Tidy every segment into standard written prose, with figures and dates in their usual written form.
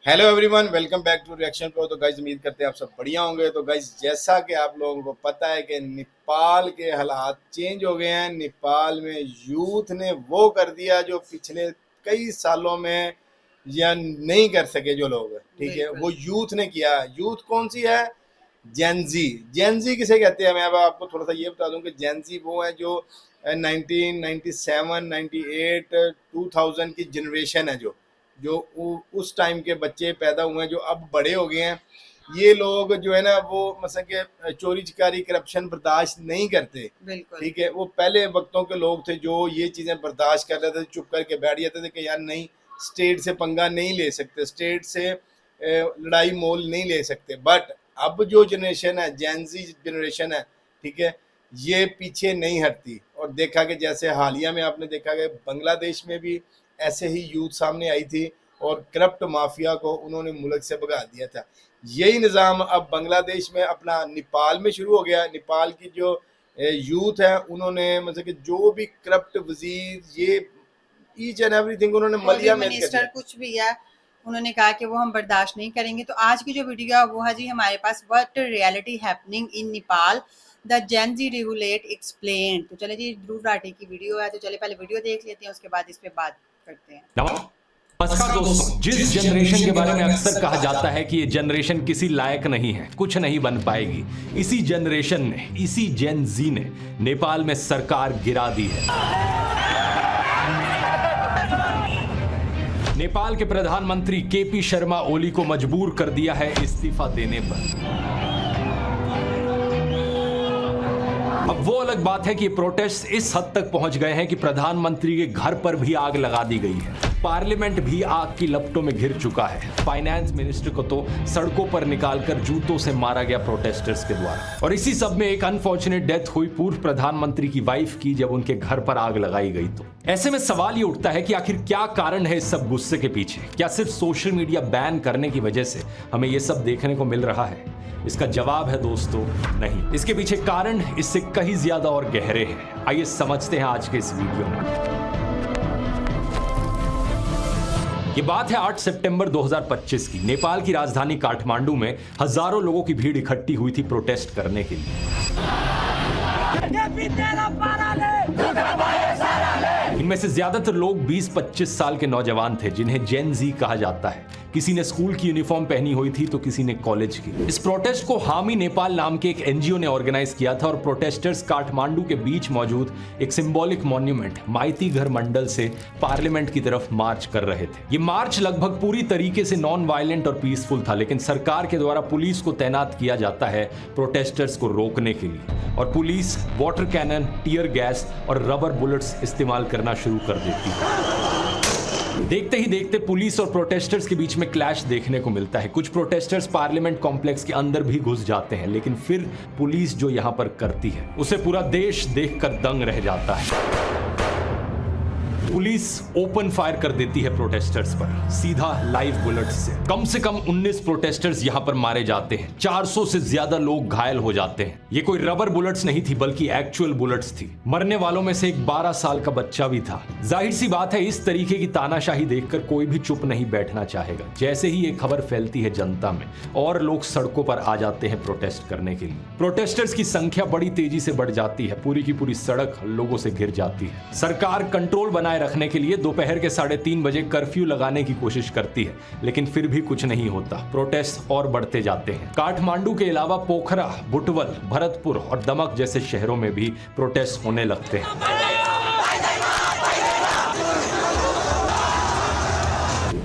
Hello everyone, welcome back to reaction pro. तो guys उम्मीद करते हैं आप सब बढ़िया होंगे। तो गाइज जैसा कि आप लोगों को पता है कि नेपाल के हालात चेंज हो गए हैं। नेपाल में यूथ ने वो कर दिया जो पिछले कई सालों में या नहीं कर सके जो लोग, ठीक है, बिल्कुल। वो यूथ ने किया। यूथ कौन सी है? जेंजी। जेंजी किसे कहते हैं? मैं अब आपको थोड़ा सा ये बता दूं कि जेंजी वो है जो 1997, 98, 2000 की जनरेशन है, जो जो उस टाइम के बच्चे पैदा हुए हैं, जो अब बड़े हो गए हैं। ये लोग जो है ना, वो मतलब कि चोरी चकारी करप्शन बर्दाश्त नहीं करते। बिल्कुल। ठीक है, वो पहले वक्तों के लोग थे जो ये चीज़ें बर्दाश्त कर लेते थे, चुप करके बैठ जाते थे कि यार नहीं, स्टेट से पंगा नहीं ले सकते, स्टेट से लड़ाई मोल नहीं ले सकते। बट अब जो जनरेशन है, जैनजी जनरेशन है, ठीक है, ये पीछे नहीं हटती। और देखा कि जैसे हालिया में आपने देखा कि बांग्लादेश में भी ऐसे ही यूथ सामने आई थी और करप्ट माफिया को उन्होंने मुल्क से भगा दिया था। यही निज़ाम अब बांग्लादेश में अपना नेपाल में शुरू हो गया। नेपाल की जो यूथ है, उन्होंने मतलब कि जो भी करप्ट वजीर, ये ईच एंड एवरीथिंग उन्होंने कोई भी मलिया मेल कर मिनिस्टर दिया। कुछ भी है, उन्होंने कहा कि वो हम बर्दाश्त नहीं करेंगे। तो आज की जो वीडियो है वो है जी हमारे पास, what reality happening in Nepal, the gen Z regulate explain. तो चले जी, ध्रुव राठी की वीडियो है, तो चले पहले वीडियो देख लेते हैं, उसके बाद इस पे बात करते हैं। नमस्कार दोस्तों, जिस जनरेशन के बारे में अक्सर कहा जाता है कि ये जनरेशन किसी लायक नहीं है, कुछ नहीं बन पाएगी, इसी जनरेशन ने, इसी जेन जी ने नेपाल में सरकार गिरा दी है। नेपाल के प्रधानमंत्री केपी शर्मा ओली को मजबूर कर दिया है इस्तीफा देने पर। अब वो अलग बात है कि प्रोटेस्ट इस हद तक पहुंच गए हैं कि प्रधानमंत्री के घर पर भी आग लगा दी गई है। पार्लियामेंट भी आग की लपटों में घिर चुका है। फाइनेंस मिनिस्टर को तो सड़कों पर निकालकर जूतों से मारा गया प्रोटेस्टर्स के द्वारा। और इसी सब में एक अनफॉर्चुनेट डेथ हुई पूर्व प्रधानमंत्री की वाइफ की, जब उनके घर पर आग लगाई गई। तो ऐसे में सवाल ये उठता है कि आखिर क्या कारण है इस सब गुस्से के पीछे? क्या सिर्फ सोशल मीडिया बैन करने की वजह से हमें ये सब देखने को मिल रहा है? इसका जवाब है दोस्तों, नहीं। इसके पीछे कारण इससे कहीं ज्यादा और गहरे हैं। आइए समझते हैं आज के इस वीडियो में। ये बात है 8 सितंबर 2025 की। नेपाल की राजधानी काठमांडू में हजारों लोगों की भीड़ इकट्ठी हुई थी प्रोटेस्ट करने के लिए। इनमें से ज्यादातर लोग 20-25 साल के नौजवान थे, जिन्हें जेन जी कहा जाता है। किसी ने स्कूल की यूनिफॉर्म पहनी हुई थी तो किसी ने कॉलेज की। इस प्रोटेस्ट को हामी नेपाल नाम के एक एनजीओ ने ऑर्गेनाइज किया था और प्रोटेस्टर्स काठमांडू के बीच मौजूद एक सिंबॉलिक मॉन्यूमेंट माइती घर मंडल से पार्लियामेंट की तरफ मार्च कर रहे थे। ये मार्च लगभग पूरी तरीके से नॉन वायलेंट और पीसफुल था, लेकिन सरकार के द्वारा पुलिस को तैनात किया जाता है प्रोटेस्टर्स को रोकने के लिए। और police water cannon, tear gas और रबर बुलेट्स इस्तेमाल करना शुरू कर देती है। देखते ही देखते पुलिस और प्रोटेस्टर्स के बीच में क्लैश देखने को मिलता है। कुछ प्रोटेस्टर्स पार्लियामेंट कॉम्प्लेक्स के अंदर भी घुस जाते हैं, लेकिन फिर पुलिस जो यहां पर करती है उसे पूरा देश देखकर दंग रह जाता है। पुलिस ओपन फायर कर देती है प्रोटेस्टर्स पर, सीधा लाइव बुलेट से। कम 19 प्रोटेस्टर्स यहां पर मारे जाते हैं। 400 से ज्यादा लोग घायल हो जाते हैं। ये कोई रबर बुलेट्स नहीं थी, बल्कि एक्चुअल बुलेट्स थी। मरने वालों में से एक 12 साल का बच्चा भी था। जाहिर सी बात है, इस तरीके की तानाशाही देखकर कोई भी चुप नहीं बैठना चाहेगा। जैसे ही ये खबर फैलती है जनता में, और लोग सड़कों पर आ जाते हैं प्रोटेस्ट करने के लिए। प्रोटेस्टर्स की संख्या बड़ी तेजी से बढ़ जाती है। पूरी की पूरी सड़क लोगों से घिर जाती है। सरकार कंट्रोल बनाए रखने के लिए दोपहर के 3:30 बजे कर्फ्यू लगाने की कोशिश करती है, लेकिन फिर भी कुछ नहीं होता। प्रोटेस्ट और बढ़ते जाते हैं। काठमांडू के अलावा पोखरा, बुटवल, भरतपुर और दमक जैसे शहरों में भी प्रोटेस्ट होने लगते हैं।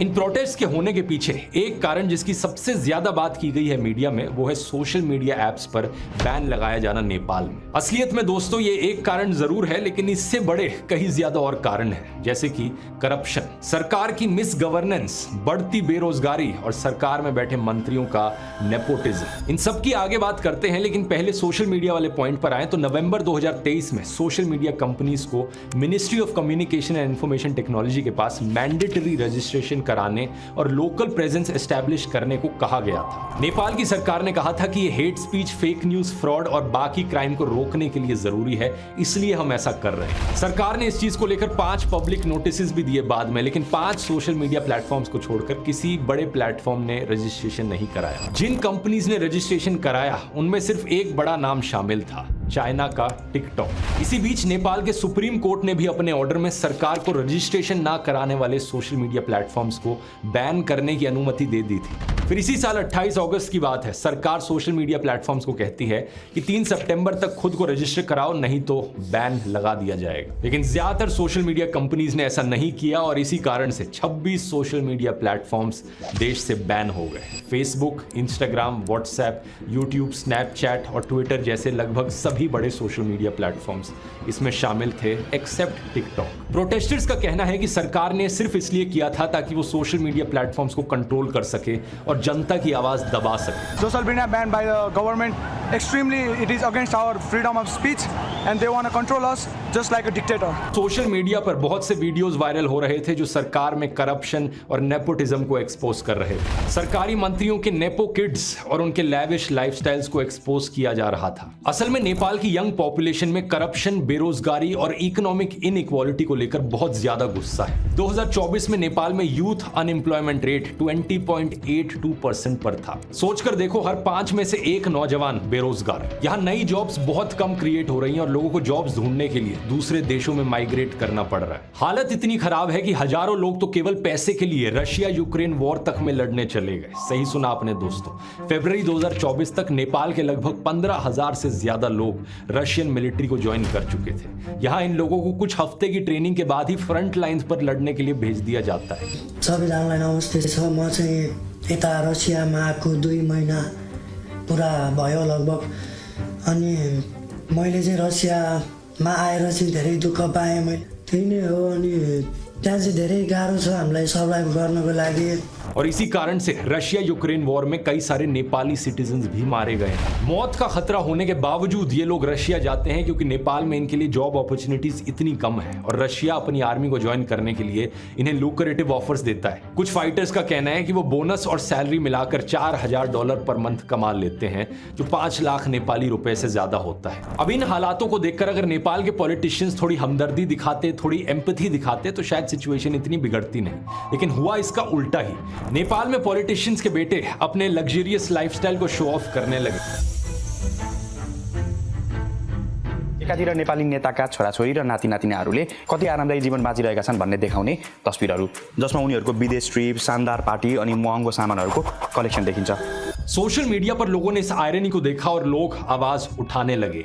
इन प्रोटेस्ट के होने के पीछे एक कारण, जिसकी सबसे ज्यादा बात की गई है मीडिया में, वो है सोशल मीडिया एप्स पर बैन लगाया जाना नेपाल में। असलियत में दोस्तों ये एक कारण जरूर है, लेकिन इससे बड़े कहीं ज्यादा और कारण हैं, जैसे कि करप्शन, सरकार की मिस गवर्नेंस, बढ़ती बेरोजगारी और सरकार में बैठे मंत्रियों का नेपोटिज्म। इन सब की आगे बात करते हैं, लेकिन पहले सोशल मीडिया वाले पॉइंट पर आए तो नवंबर 2023 में सोशल मीडिया कंपनीज को ministry of communication and information technology के पास मैंडेटरी रजिस्ट्रेशन कराने और लोकल प्रेजेंस एस्टैब्लिश करने को कहा गया था। नेपाल की सरकार ने कहा था कि ये hate speech, fake news, fraud और बाकी क्राइम को रोकने के लिए जरूरी है, इसलिए हम ऐसा कर रहे हैं। सरकार ने इस चीज को लेकर 5 पब्लिक नोटिस भी दिए बाद में, लेकिन 5 सोशल मीडिया प्लेटफॉर्म्स को छोड़कर किसी बड़े प्लेटफॉर्म ने रजिस्ट्रेशन नहीं कराया। जिन कंपनीज ने रजिस्ट्रेशन कराया उनमें सिर्फ एक बड़ा नाम शामिल था, चाइना का टिकटॉक। इसी बीच नेपाल के सुप्रीम कोर्ट ने भी अपने ऑर्डर में सरकार को रजिस्ट्रेशन ना कराने वाले सोशल मीडिया प्लेटफॉर्म्स को बैन करने की अनुमति दे दी थी। फिर इसी साल 28 अगस्त की बात है, सरकार सोशल मीडिया प्लेटफॉर्म्स को कहती है कि 3 सितंबर तक खुद को रजिस्टर कराओ, नहीं तो बैन लगा दिया जाएगा। लेकिन ज्यादातर सोशल मीडिया कंपनीज ने ऐसा नहीं किया और इसी कारण से 26 सोशल मीडिया प्लेटफॉर्म्स देश से बैन हो गए। Facebook, Instagram, WhatsApp, YouTube, Snapchat और ट्विटर जैसे लगभग सभी बड़े सोशल मीडिया प्लेटफॉर्म्स इसमें शामिल थे, एक्सेप्ट टिकटॉक। प्रोटेस्टर्स का कहना है कि सरकार ने सिर्फ इसलिए किया था ताकि वो सोशल मीडिया प्लेटफॉर्म्स को कंट्रोल कर सके और जनता की आवाज दबा सके। Social media banned by the government, extremely it is against our freedom of speech and they want to control us just like a dictator. Social media पर बहुत से वीडियोस वायरल हो रहे थे जो सरकार में करप्शन और नेपोटिज्म को एक्सपोज कर रहे थे। सरकारी मंत्रियों के नेपो किड्स और उनके लैविश लाइफस्टाइल्स को एक्सपोज किया जा रहा था। असल में नेपाल की यंग पॉपुलेशन में करप्शन, बेरोजगारी और इकोनॉमिक इनइक्वालिटी को लेकर बहुत ज्यादा गुस्सा है। 2024 में नेपाल में यूथ अनएम्प्लॉयमेंट रेट 20.82% पर था। सोचकर देखो, हर 5 में से 1 नौजवान बेरोजगार। यहाँ नई जॉब्स बहुत कम क्रिएट हो रही हैं और लोगों को जॉब्स ढूंढने के लिए दूसरे देशों में माइग्रेट करना पड़ रहा है। हालत इतनी खराब है कि हजारों लोग तो केवल पैसे के लिए रशिया यूक्रेन वॉर तक में लड़ने चले गए। सही सुना आपने दोस्तों। फरवरी 2024 तक नेपाल के लगभग 15,000 से ज्यादा लोग रशियन मिलिट्री को ज्वाइन कर चुके थे। यहाँ इन लोगों को कुछ हफ्ते की ट्रेनिंग के बाद ही फ्रंट लाइंस पर लड़ने के लिए भेज दिया जाता है। सबैजनालाई नमस्ते छ। म चाहिँ यता रसियामा आएको 2 महिना पुरा भयो लगभग। अनि मैले चाहिँ रसियामा आएर चाहिँ धेरै दुःख पाएँ। मैले त्यही नै हो। अनि त्यहाँ चाहिँ धेरै गाह्रो छ हामीलाई सर्भाइभ गर्नको लागि। और इसी कारण से रशिया यूक्रेन वॉर में कई सारे नेपाली सिटीजन्स भी मारे गए हैं। मौत का खतरा होने के बावजूद ये लोग रशिया जाते हैं क्योंकि नेपाल में इनके लिए जॉब अपॉर्चुनिटीज इतनी कम है और रशिया अपनी आर्मी को ज्वाइन करने के लिए इन्हें लुक्रेटिव ऑफर्स देता है। कुछ फाइटर्स का कहना है कि वो बोनस और सैलरी मिलाकर $4,000 पर मंथ कमा लेते हैं, जो 5 लाख नेपाली रुपए से ज्यादा होता है। अब इन हालातों को देखकर अगर नेपाल के पॉलिटिशियंस थोड़ी हमदर्दी दिखाते, थोड़ी एम्पैथी दिखाते तो शायद सिचुएशन इतनी बिगड़ती नहीं। लेकिन हुआ इसका उल्टा ही। नेपाल में पॉलिटिशियंस के बेटे अपने लग्जरियस लाइफस्टाइल को शो ऑफ करने लगे। एकातिर नेपाली नेताका छोराछोरी र नातिनातिनाहरूले कति आरामदायी जीवन बाँचिरहेका छन् भन्ने देखाउने तस्बिरहरू, जसमा उनीहरूको विदेश ट्रिप, शानदार पार्टी अनि महँगो सामानहरूको कलेक्सन देखिन्छ। सोशल मीडिया पर लोगों ने इस आयरनी को देखा और लोग आवाज उठाने लगे।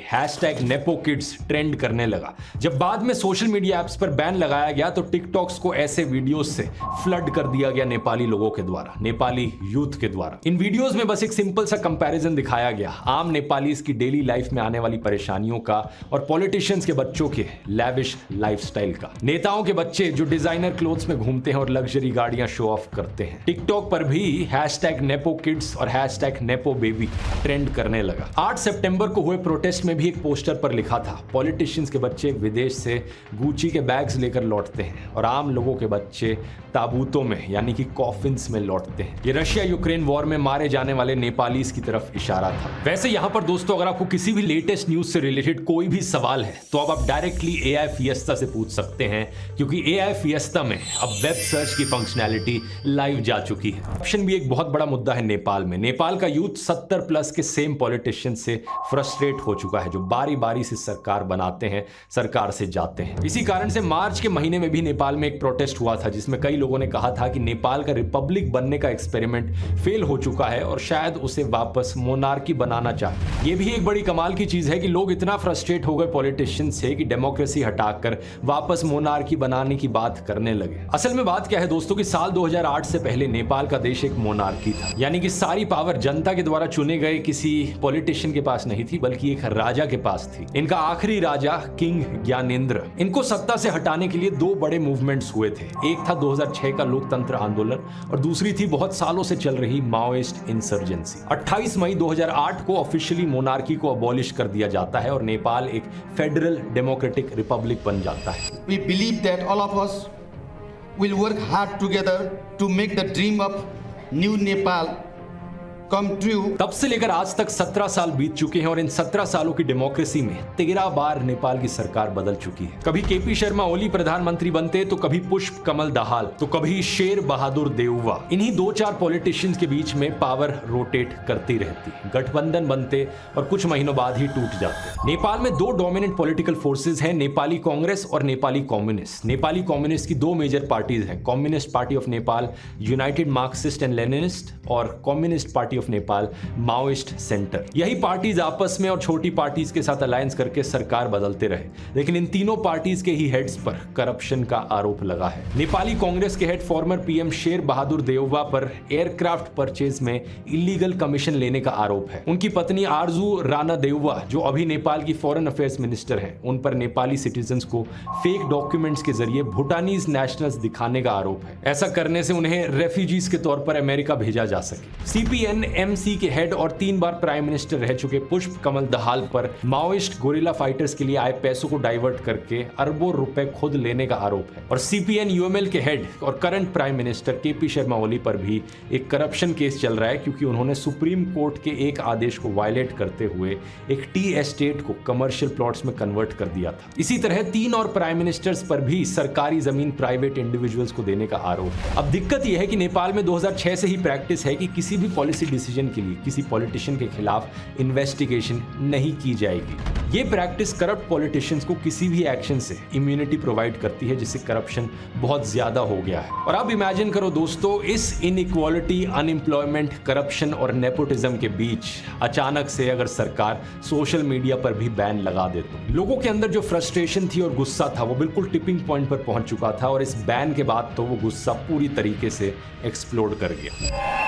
#NepoKids ट्रेंड करने लगा। जब बाद में सोशल मीडिया एप्स पर बैन लगाया गया तो टिकटॉक्स को ऐसे वीडियोस से फ्लड कर दिया गया नेपाली लोगों के द्वारा, नेपाली यूथ के द्वारा। इन वीडियोस में बस एक सिंपल सा कंपैरिजन दिखाया गया आम नेपाली की डेली लाइफ में आने वाली परेशानियों का और पॉलिटिशियंस के बच्चों के लैविश लाइफस्टाइल का। नेताओं के बच्चे जो डिजाइनर क्लोथ्स में घूमते हैं और लग्जरी गाड़ियां शो ऑफ करते हैं। टिकटॉक पर भी #NepoKids और #NepoBaby ट्रेंड करने लगा। 8 सितंबर को हुए प्रोटेस्ट में भी एक पोस्टर पर लिखा था, पॉलिटिशियंस के बच्चे विदेश से गुची के बैग्स लेकर लौटते हैं और आम लोगों के बच्चे ताबूतों में यानी कि कॉफिन्स में लौटते हैं। ये रशिया यूक्रेन वॉर में मारे जाने वाले नेपालीज की तरफ इशारा था। वैसे यहाँ पर दोस्तों अगर आपको किसी भी लेटेस्ट न्यूज से रिलेटेड कोई भी सवाल है तो अब आप डायरेक्टली AI फिएस्टा से पूछ सकते हैं, क्योंकि AI फिएस्टा में अब वेब सर्च की फंक्शनैलिटी लाइव जा चुकी है। ऑप्शन भी एक बहुत बड़ा मुद्दा है नेपाल में। नेपाल का यूथ 70+ के सेम पॉलिटिशियन से फ्रस्ट्रेट हो चुका है, जो बारी बारी से सरकार बनाते हैं, सरकार से जाते हैं। इसी कारण से मार्च के महीने में भी नेपाल में एक प्रोटेस्ट हुआ था, जिसमें कई लोगों ने कहा था कि नेपाल का रिपब्लिक बनने का एक्सपेरिमेंट फेल हो चुका है और शायद उसे वापस मोनार्की बनाना चाहिए। यह भी एक बड़ी कमाल की चीज है कि लोग इतना फ्रस्ट्रेट हो गए पॉलिटिशियन से कि डेमोक्रेसी हटाकर वापस मोनार्की बनाने की बात करने लगे। असल में बात क्या है दोस्तों कि साल 2008 से पहले नेपाल का देश एक मोनार्की था, यानी कि सारी पावर जनता के द्वारा चुने गए किसी पॉलिटिशियन के पास नहीं थी, बल्कि एक राजा के पास थी। इनका आखिरी राजा किंग ज्ञानेंद्र। इनको सत्ता से हटाने के लिए 2 बड़े मूवमेंट्स हुए थे। एक था 2006 का लोकतंत्र आंदोलन और दूसरी थी बहुत सालों से चल रही माओइस्ट इंसर्जेंसी। 28 मई 2008 को ऑफिशियली मोनार्की को अबॉलिश कर दिया जाता है और नेपाल एक फेडरल डेमोक्रेटिक रिपब्लिक बन जाता है। We believe that all of us will work hard together to make the dream of new Nepal come true. तब से लेकर आज तक 17 साल बीत चुके हैं और इन 17 सालों की डेमोक्रेसी में 13 बार नेपाल की सरकार बदल चुकी है। कभी केपी शर्मा ओली प्रधानमंत्री बनते, तो कभी पुष्प कमल दाहाल, तो कभी शेर बहादुर देउवा। इन्हीं 2-4 पॉलिटिशियंस के बीच में पावर रोटेट करती रहती, गठबंधन बनते और कुछ महीनों बाद ही टूट जाते। नेपाल में 2 डोमिनेंट पॉलिटिकल फोर्सेज हैं, नेपाली कांग्रेस और नेपाली कम्युनिस्ट। नेपाली कम्युनिस्ट की 2 मेजर पार्टीज हैं, communist party of Nepal united Marxist and Leninist और communist party of Nepal Maoist centre. यही पार्टीज आपस में और छोटी पार्टीज के साथ अलायंस करके सरकार बदलते रहे, लेकिन इन तीनों पार्टीज के ही हेड्स पर करप्शन का आरोप लगा है। नेपाली कांग्रेस के head former PM Sher Bahadur Deuba पर एयरक्राफ्ट परचेज में इलीगल कमीशन लेने का आरोप है। उनकी पत्नी आरजू राणा देउवा, जो अभी नेपाल की फॉरेन अफेयर्स मिनिस्टर हैं, उन पर नेपाली सिटीजन्स को फेक डॉक्यूमेंट्स के जरिए भूटानीज नेशनल्स दिखाने का आरोप है। ऐसा करने से उन्हें रेफ्यूजीज के तौर पर अमेरिका भेजा जा सके। सीपीएन एमसी के हेड और 3 बार प्राइम मिनिस्टर रह चुके पुष्प कमल दाहाल पर माओइस्ट गोरिल्ला फाइटर्स के लिए आए पैसों को डाइवर्ट करके अरबों रुपए खुद लेने का आरोप है। और सीपीएन यूएमएल के हेड और current prime minister KP Sharma Oli पर भी एक करप्शन केस चल रहा है, क्योंकि उन्होंने सुप्रीम कोर्ट के एक आदेश को वायलेट करते हुए एक टी एस्टेट को कमर्शियल प्लॉट्स में कन्वर्ट कर दिया था। इसी तरह 3 और प्राइम मिनिस्टर्स पर भी सरकारी जमीन प्राइवेट इंडिविजुअल्स को देने का आरोप है। अब दिक्कत यह है कि नेपाल में 2006 से ही प्रैक्टिस है कि किसी भी पॉलिसी डिसीजन के लिए किसी पॉलिटिशियन के खिलाफ इन्वेस्टिगेशन नहीं की जाएगी। ये प्रैक्टिस करप्ट पॉलिटिशियंस को किसी भी एक्शन से इम्यूनिटी प्रोवाइड करती है, जिससे करप्शन बहुत ज्यादा हो गया है। और अब इमेजिन करो दोस्तों, इस इनइक्वालिटी, अनएम्प्लॉयमेंट, करप्शन और नेपोटिज्म के बीच अचानक से अगर सरकार सोशल मीडिया पर भी बैन लगा दे तो लोगों के अंदर जो फ्रस्ट्रेशन थी और गुस्सा था वो बिल्कुल टिपिंग पॉइंट पर पहुंच चुका था, और इस बैन के बाद तो वो गुस्सा पूरी तरीके से एक्सप्लोड कर गया।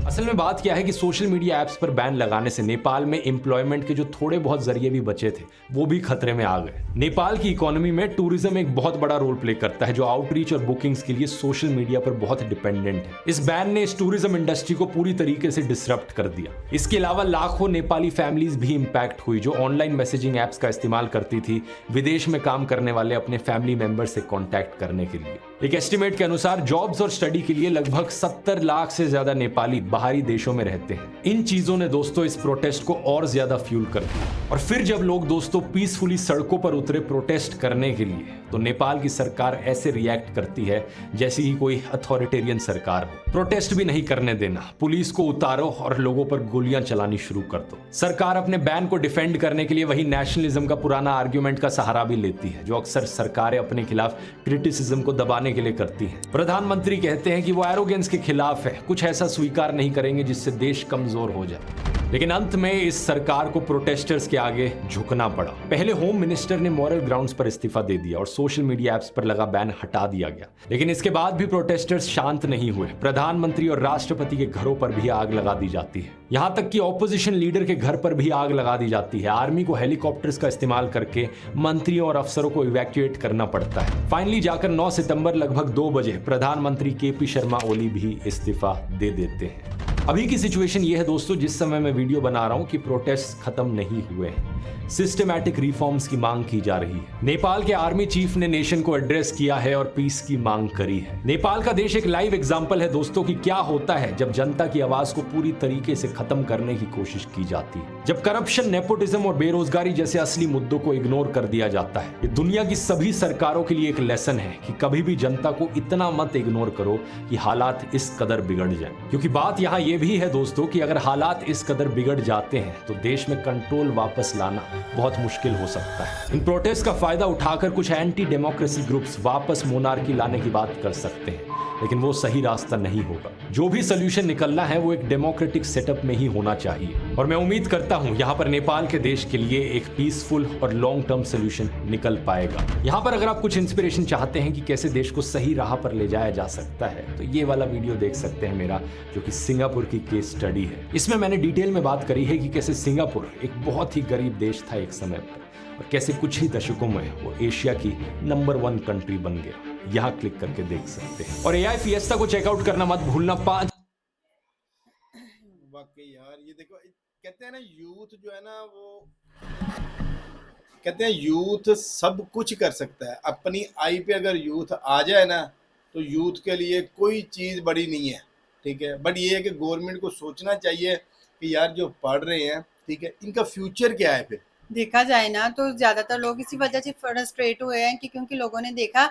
असल में बात क्या है कि सोशल मीडिया ऐप्स पर बैन लगाने से नेपाल में एम्प्लॉयमेंट के जो थोड़े बहुत जरिए भी बचे थे वो भी खतरे में आ गए। नेपाल की इकोनॉमी में टूरिज्म एक बहुत बड़ा रोल प्ले करता है, जो आउटरीच और बुकिंग्स के लिए सोशल मीडिया पर बहुत डिपेंडेंट है। इस बैन ने इस टूरिज्म इंडस्ट्री को पूरी तरीके से डिसरप्ट कर दिया। इसके अलावा लाखों नेपाली फैमिलीज भी इंपैक्ट हुई, जो ऑनलाइन मैसेजिंग ऐप्स का इस्तेमाल करती थी विदेश में काम करने वाले अपने फैमिली मेंबर से कॉन्टैक्ट करने के लिए। एक एस्टिमेट के अनुसार जॉब्स और स्टडी के लिए लगभग 70 लाख से ज्यादा नेपाली बाहरी देशों में रहते हैं। इन चीजों ने दोस्तों इस प्रोटेस्ट को और ज्यादा फ्यूल कर दिया। और फिर जब लोग दोस्तों पीसफुली सड़कों पर उतरे प्रोटेस्ट करने के लिए, तो नेपाल की सरकार ऐसे रिएक्ट करती है जैसे ही कोई अथॉरिटेरियन सरकार हो। प्रोटेस्ट भी नहीं करने देना, पुलिस को उतारो और लोगों पर गोलियां चलानी शुरू कर दो। सरकार अपने बैन को डिफेंड करने के लिए वही नेशनलिज्म का पुराना आर्ग्यूमेंट का सहारा भी लेती है, जो अक्सर सरकारें अपने खिलाफ क्रिटिसिज्म को दबाने के लिए करती हैं। प्रधानमंत्री कहते हैं कि वो एरोगेंस के खिलाफ है, कुछ ऐसा स्वीकार नहीं करेंगे जिससे देश कमजोर हो जाए। लेकिन अंत में इस सरकार को प्रोटेस्टर्स के आगे झुकना पड़ा। पहले होम मिनिस्टर ने मॉरल ग्राउंड्स पर इस्तीफा दे दिया और सोशल मीडिया ऐप्स पर लगा बैन हटा दिया गया। लेकिन इसके बाद भी प्रोटेस्टर्स शांत नहीं हुए। प्रधानमंत्री और राष्ट्रपति के घरों पर भी आग लगा दी जाती है, यहां तक कि ऑपोजिशन लीडर के घर पर भी आग लगा दी जाती है। आर्मी को हेलीकॉप्टर्स का इस्तेमाल करके मंत्रियों और अफसरों को इवैक्यूएट करना पड़ता है। फाइनली जाकर 9 सितंबर लगभग 2 बजे प्रधानमंत्री केपी शर्मा ओली भी इस्तीफा दे देते हैं। अभी की सिचुएशन ये है दोस्तों, जिस समय मैं वीडियो बना रहा हूं, कि प्रोटेस्ट खत्म नहीं हुए हैं। सिस्टमैटिक रिफॉर्म्स की मांग की जा रही है। नेपाल के आर्मी चीफ ने नेशन को एड्रेस किया है और पीस की मांग करी है। नेपाल का देश एक लाइव एग्जांपल है दोस्तों कि क्या होता है जब जनता की आवाज को पूरी तरीके से खत्म करने की कोशिश की जाती है, जब करप्शन, नेपोटिज्म और बेरोजगारी जैसे असली मुद्दों को इग्नोर कर दिया जाता है। ये दुनिया की सभी सरकारों के लिए एक लेसन है कि कभी भी जनता को इतना मत इग्नोर करो कि हालात इस कदर बिगड़ जाएं। क्योंकि बात यहाँ ये भी है दोस्तों कि अगर हालात इस कदर बिगड़ जाते हैं तो देश में कंट्रोल वापस लाना बहुत मुश्किल हो सकता है। इन प्रोटेस्ट का फायदा उठाकर कुछ एंटी डेमोक्रेसी ग्रुप्स वापस मोनार्की लाने की बात कर सकते हैं, लेकिन वो सही रास्ता नहीं होगा। जो भी सोल्यूशन निकलना है वो एक डेमोक्रेटिक सेटअप में ही होना चाहिए। और मैं उम्मीद करता हूं यहाँ पर नेपाल के देश के लिए एक पीसफुल और लॉन्ग टर्म सोल्यूशन निकल पाएगा। यहाँ पर अगर आप कुछ इंस्पिरेशन चाहते हैं कि कैसे देश को सही राह पर ले जाया जा सकता है, तो ये वाला वीडियो देख सकते हैं मेरा, जो कि सिंगापुर की केस स्टडी है। इसमें मैंने डिटेल में बात करी है कि कैसे सिंगापुर एक बहुत ही गरीब देश था एक समय पर, और कैसे कुछ ही दशकों में वो एशिया की नंबर 1 कंट्री बन गया। यहाँ क्लिक करके देख सकते हैं। और AI फिएस्टा को चेकआउट करना मत भूलना। 5 वाकई यार, ये देखो, कहते हैं ना यूथ जो है ना वो कहते हैं यूथ सब कुछ कर सकता है। अपनी आई पे अगर यूथ आ जाए ना तो यूथ के लिए कोई चीज़ बड़ी नहीं है, ठीक है। बट ये है कि गवर्नमेंट को सोचना चाहिए कि यार जो पढ़ रहे हैं, ठीक है, इनका फ्यूचर क्या है। फिर देखा जाए ना तो ज्यादातर लोग इसी वजह से फ्रस्ट्रेट हुए हैं कि क्योंकि लोगों ने देखा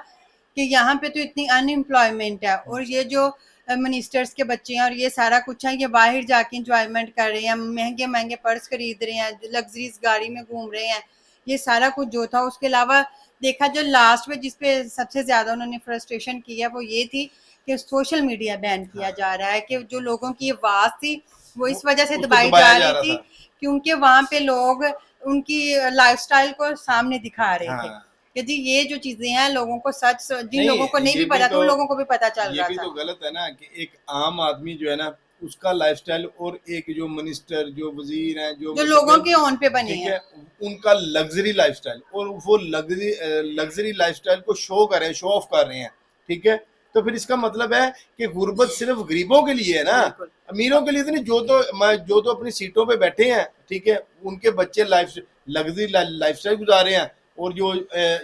कि यहाँ पे तो इतनी अनएम्प्लॉयमेंट है और ये जो मिनिस्टर्स के बच्चे हैं और ये सारा कुछ है, ये बाहर जाके इंजॉयमेंट कर रहे हैं, महंगे महंगे पर्स खरीद रहे हैं, लग्जरीज गाड़ी में घूम रहे हैं, ये सारा कुछ जो था। उसके अलावा देखा जो लास्ट में जिस पे सबसे ज्यादा उन्होंने फ्रस्ट्रेशन की है वो ये थी कि सोशल मीडिया बैन किया जा रहा है, कि जो लोगों की आवाज थी वो इस वजह से उसको दबाई दबाया जा जा रही रहा थी था। क्योंकि वहां पे लोग उनकी लाइफस्टाइल को सामने दिखा रहे थे हाँ, कि जी ये जो चीजें हैं लोगों को सच, जिन नहीं, लोगों को नहीं ये भी पता था उन तो लोगों को भी पता चल ये रहा भी था। तो गलत है ना कि एक आम आदमी जो है ना उसका लाइफस्टाइल और एक जो मिनिस्टर, जो वजीर हैं, जो जो लोगों के ऑन पे बने ठीक हैं, है, उनका लग्जरी लाइफस्टाइल और वो लग्जरी लाइफस्टाइल को शो कर रहे हैं, शो ऑफ कर रहे हैं, ठीक है। तो फिर इसका मतलब है कि गुर्बत सिर्फ गरीबों के लिए है ना, बिल्कुल। अमीरों के लिए तो नहीं। जो तो अपनी सीटों पे बैठे हैं, ठीक है, उनके बच्चे लग्जरी लाइफस्टाइल गुजार रहे हैं और जो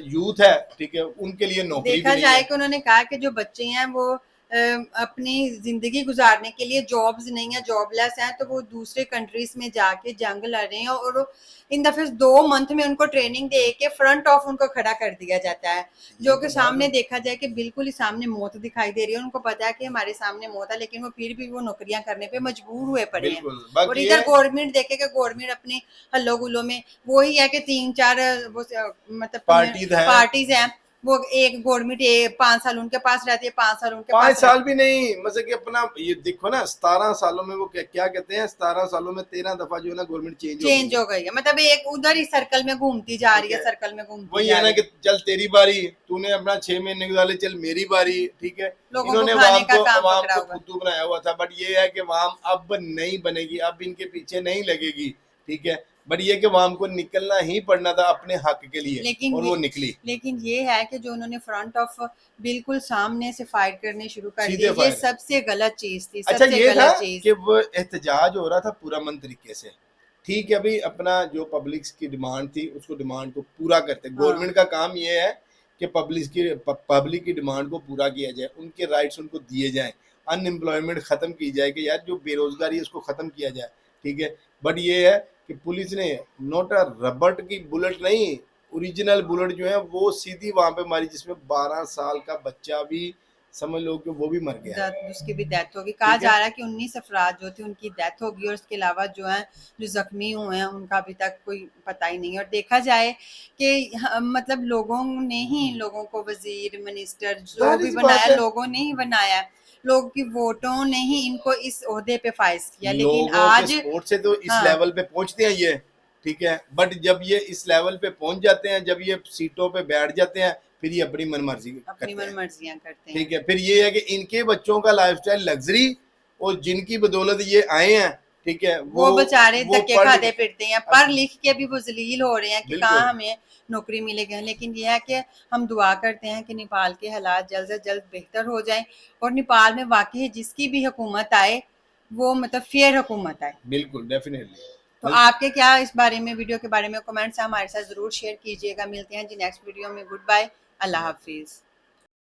यूथ है, ठीक है, उनके लिए नौकरी भी देखा नहीं जाए है। कि उन्होंने कहा कि जो बच्चे हैं वो अपनी जिंदगी गुजारने के लिए जॉब्स नहीं है, जॉबलेस हैं, तो वो दूसरे कंट्रीज में जाके जंग लड़ रहे हैं और इन दफे 2 मंथ में उनको ट्रेनिंग दे के फ्रंट ऑफ उनको खड़ा कर दिया जाता है, जो कि सामने देखा जाए कि बिल्कुल ही सामने मौत दिखाई दे रही है। उनको पता है कि हमारे सामने मौत है, लेकिन वो फिर भी वो नौकरियां करने पे मजबूर हुए पड़े हैं। बिल्कुल, बाकी और ये इधर गवर्नमेंट देखे कि गवर्नमेंट अपने हल्लो गुल्लो में वही है कि 3-4 वो मतलब पार्टीज हैं, वो एक गवर्नमेंट 5 साल उनके पास रहती है, 5 साल उनके 5 पास साल भी नहीं, मतलब कि अपना ये देखो ना, 17 सालों में वो क्या कहते हैं, 17 सालों में 13 दफा जो है ना गवर्नमेंट चेंज हो गई है, मतलब एक उधर ही सर्कल में घूमती जा रही है, सर्कल में घूमती वही जा है ना रही कि चल तेरी बारी, तूने अपना 6 महीने गुजारे, चल मेरी बारी, ठीक है। लोगों को इन्होंने खाने का काम अवाम पकड़ा को हुआ है। फुद्दू बनाया हुआ था, बट ये है कि अवाम अब नहीं बनेगी, अब इनके पीछे नहीं लगेगी, ठीक है। बट ये कि अवाम को निकलना ही पड़ना था अपने हक के लिए, लेकिन और वो निकली लेकिन ये है कि जो उन्होंने फ्रंट ऑफ बिल्कुल सामने से फाइट करने शुरू कर सीधे दिए, ये फायर। सबसे गलत चीज थी, अच्छा, सबसे ये था गलत चीज। कि वो एहतजाज हो रहा था पूरा मन तरीके से, ठीक है भाई, अपना जो पब्लिक की डिमांड थी उसको डिमांड को पूरा करते। गवर्नमेंट का काम ये है कि पब्लिक की डिमांड को पूरा किया जाए, उनके राइट्स उनको दिए जाएं, अनएम्प्लॉयमेंट ख़त्म की जाए कि यार जो बेरोजगारी है उसको ख़त्म किया जाए, ठीक है। बट ये है कि पुलिस ने नोट अ रबड़ की बुलेट नहीं, ओरिजिनल बुलेट जो है वो सीधी वहाँ पे मारी, जिसमें 12 साल का बच्चा भी समझ लो कि वो भी मर गया। उसकी भी डेथ होगी, कहा ठीक है। जा रहा है कि 19 अफराद जो थे उनकी डेथ होगी और इसके अलावा जो है जो जख्मी हुए हैं उनका अभी तक कोई पता ही नहीं है। और देखा जाए कि मतलब लोगों ने ही लोगों को वजीर मिनिस्टर जो जाहिर भी सी बात बनाया, है। लोगों ने ही बनाया, लोगों की वोटों ने ही इनको इस ओहदे पे फाइज किया। लेकिन लोगों के आज सपोर्ट से तो इस हाँ। लेवल पे पहुंचते हैं ये, ठीक है। बट जब ये इस लेवल पे पहुंच जाते हैं, जब ये सीटों पे बैठ जाते हैं, फिर ये अपनी मनमर्जी अपनी करते हैं, मनमर्जियां करते हैं। ठीक है। फिर ये है कि इनके बच्चों का लाइफस्टाइल लग्जरी, और जिनकी बदौलत ये आए हैं, ठीक है, वो बेचारे वो धक्के पढ़- खाते फिरते हैं, पढ़ लिख के भी वो जलील हो रहे हैं कि बिल्कुल। कहाँ हमें नौकरी मिलेगी। लेकिन ये है कि हम दुआ करते हैं कि नेपाल के हालात जल्द से जल्द बेहतर हो जाएं और नेपाल में वाकई जिसकी भी हुकूमत आए वो मतलब फेयर हुकूमत आए। बिल्कुल, डेफिनेटली। तो आपके क्या इस बारे में, वीडियो के बारे में कमेंट्स हमारे साथ जरूर शेयर कीजिएगा। मिलते हैं जी नेक्स्ट वीडियो में। गुड बाय, अल्लाह हाफिज।